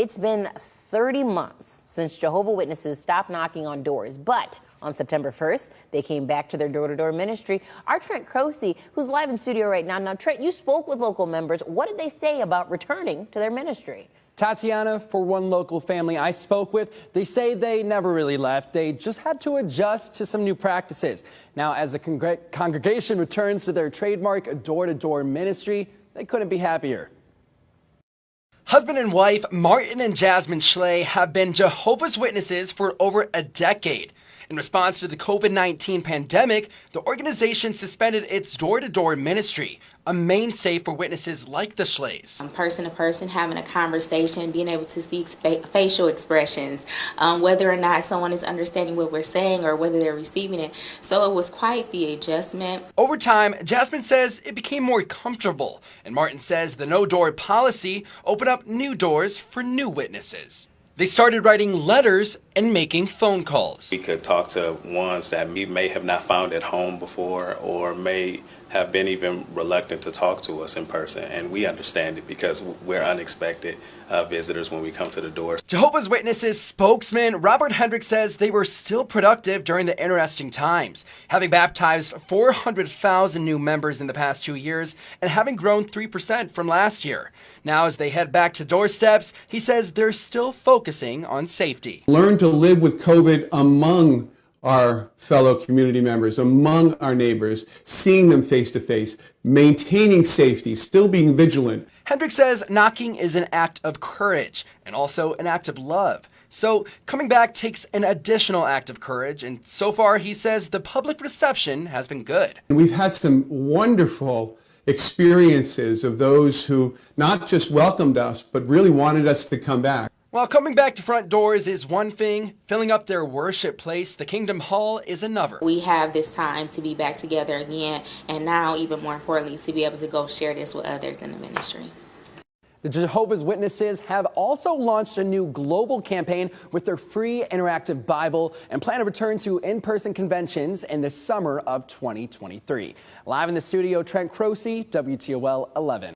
It's been 30 months since Jehovah's Witnesses stopped knocking on doors, but on September 1st, they came back to their door-to-door ministry. Our Trent Croce, who's live in studio right now. Now, Trent, you spoke with local members. What did they say about returning to their ministry? Tatiana, for one local family I spoke with, they say they never really left. They just had to adjust to some new practices. Now, as the congregation returns to their trademark door-to-door ministry, they couldn't be happier. Husband and wife Martin and Jasmine Schley have been Jehovah's Witnesses for over a decade. In response to the COVID-19 pandemic, the organization suspended its door-to-door ministry, a mainstay for witnesses like the Schleys. Person to person, having a conversation, being able to see facial expressions, whether or not someone is understanding what we're saying or whether they're receiving it. So it was quite the adjustment. Over time, Jasmine says it became more comfortable, and Martin says the no-door policy opened up new doors for new witnesses. They started writing letters and making phone calls. We could talk to ones that we may have not found at home before or may have been even reluctant to talk to us in person, and we understand it because we're unexpected visitors when we come to the door. Jehovah's Witnesses spokesman Robert Hendrick says they were still productive during the interesting times, having baptized 400,000 new members in the past 2 years and having grown 3% from last year. Now, as they head back to doorsteps, he says they're still focusing on safety. Learn to live with COVID among our fellow community members, among our neighbors, seeing them face to face, maintaining safety, still being vigilant. Hendrick says knocking is an act of courage and also an act of love. So coming back takes an additional act of courage, and so far he says the public reception has been good. We've had some wonderful experiences of those who not just welcomed us, but really wanted us to come back. While coming back to front doors is one thing, filling up their worship place, the Kingdom Hall, is another. We have this time to be back together again, and now, even more importantly, to be able to go share this with others in the ministry. The Jehovah's Witnesses have also launched a new global campaign with their free interactive Bible and plan to return to in-person conventions in the summer of 2023. Live in the studio, Trent Croce, WTOL 11.